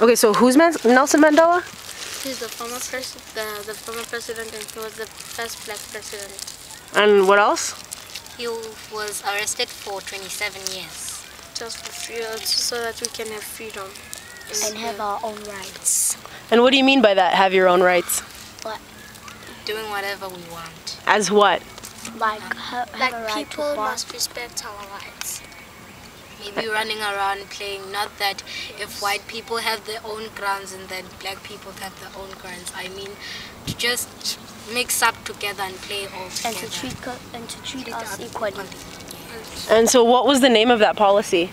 Okay, so who's Nelson Mandela? He's the former president, and he was the first black president. And what else? He was arrested for 27 years. Just for freedom, so that we can have freedom. And have our own rights. And what do you mean by that, have your own rights? What? Doing whatever we want. As what? Like, have a right people to must respect our rights. Maybe running around playing, not that if white people have their own grounds and then black people have their own grounds. I mean, to just mix up together and play all together. And to treat us equally. And so what was the name of that policy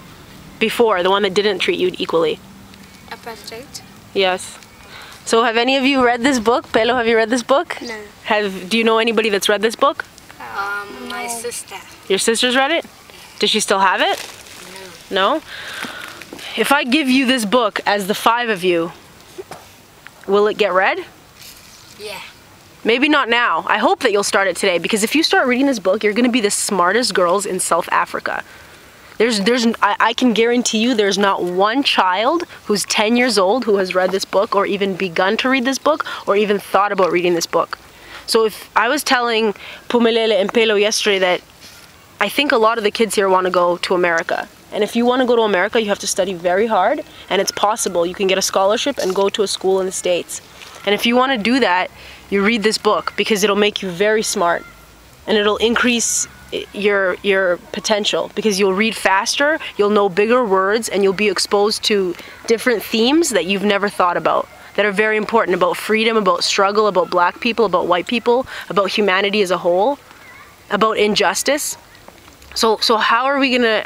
before, the one that didn't treat you equally? Apartheid? Yes. So have any of you read this book? Pelo, have you read this book? No. Do you know anybody that's read this book? My sister. Your sister's read it? Does she still have it? No? If I give you this book as the 5 of you, will it get read? Yeah. Maybe not now. I hope that you'll start it today, because if you start reading this book, you're going to be the smartest girls in South Africa. I can guarantee you there's not one child who's 10 years old who has read this book or even begun to read this book or even thought about reading this book. So if I was telling Pumelele and Pelo yesterday that I think a lot of the kids here want to go to America. And if you want to go to America, you have to study very hard, and it's possible. You can get a scholarship and go to a school in the States. And if you want to do that, you read this book, because it'll make you very smart, and it'll increase your potential, because you'll read faster, you'll know bigger words, and you'll be exposed to different themes that you've never thought about, that are very important, about freedom, about struggle, about black people, about white people, about humanity as a whole, about injustice. So how are we gonna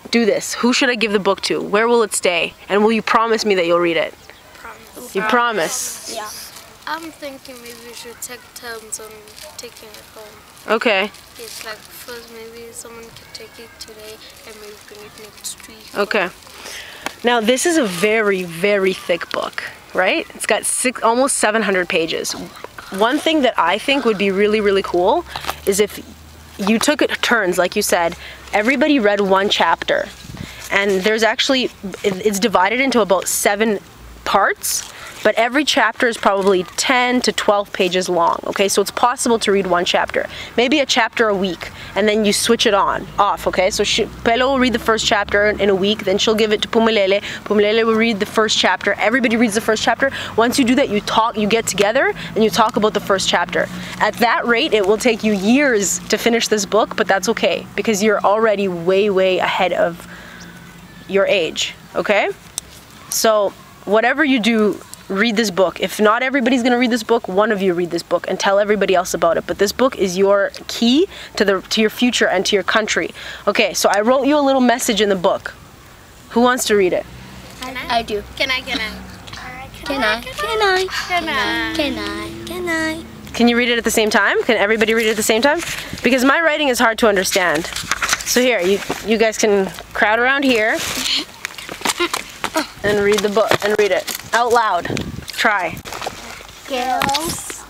do this? Who should I give the book to? Where will it stay? And will you promise me that you'll read it? Promise. You promise? Yeah. I'm thinking maybe we should take turns on taking it home. Okay. It's like first maybe someone can take it today and maybe bring it next week. Okay. Now this is a very, very thick book, right? It's got almost 700 pages. One thing that I think would be really, really cool is if you took it turns, like you said, everybody read one chapter. And there's actually, it's divided into about 7 parts, but every chapter is probably 10 to 12 pages long, okay? So it's possible to read one chapter. Maybe a chapter a week, and then you switch it off, okay? So Pelo will read the first chapter in a week, then she'll give it to Pumelele. Pumelele will read the first chapter. Everybody reads the first chapter. Once you do that, you get together, and you talk about the first chapter. At that rate, it will take you years to finish this book, but that's okay, because you're already way, way ahead of your age, okay? So whatever you do, read this book. If not everybody's going to read this book, one of you read this book and tell everybody else about it. But this book is your key to your future and to your country. Okay, so I wrote you a little message in the book. Who wants to read it? I do. Can I? Can you read it at the same time? Can everybody read it at the same time? Because my writing is hard to understand. So here, you guys can crowd around here and read the book and read it out loud. Try. Girls,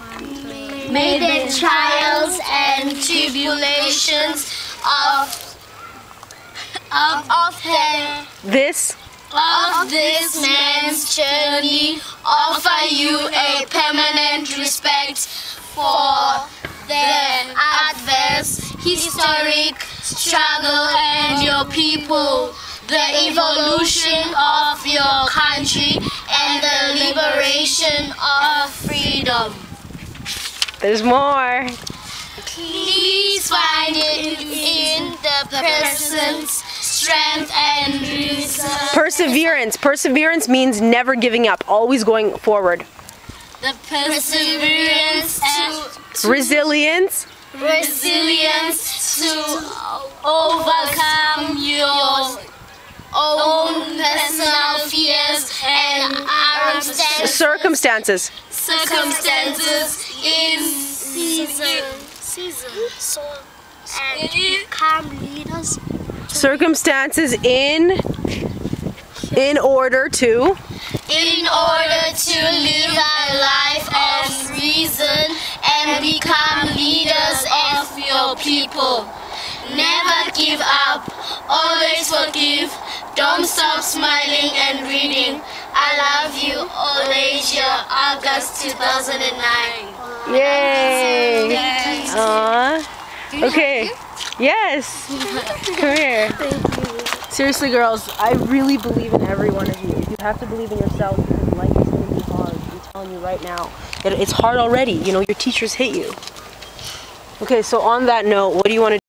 May the trials and tribulations of This this man's journey offer you a permanent respect for the adverse historic struggle and your people, the evolution of your country, and the liberation of freedom. There's more. Please find it in the presence, strength, and reserve. Perseverance. Perseverance means never giving up, always going forward. The perseverance to Resilience. resilience to overcome your own personal fears and Circumstances. in and become leaders. Circumstances in order to live a life of reason and become leaders of your people. Never give up, always forgive, don't stop smiling and reading. Allah Olesia, August 2009. Yay! Aww. Okay. Yes. Come here. Seriously, girls, I really believe in every one of you. You have to believe in yourselves because life is going to be hard. I'm telling you right now. It's hard already. You know, your teachers hate you. Okay, so on that note, what do you want to do?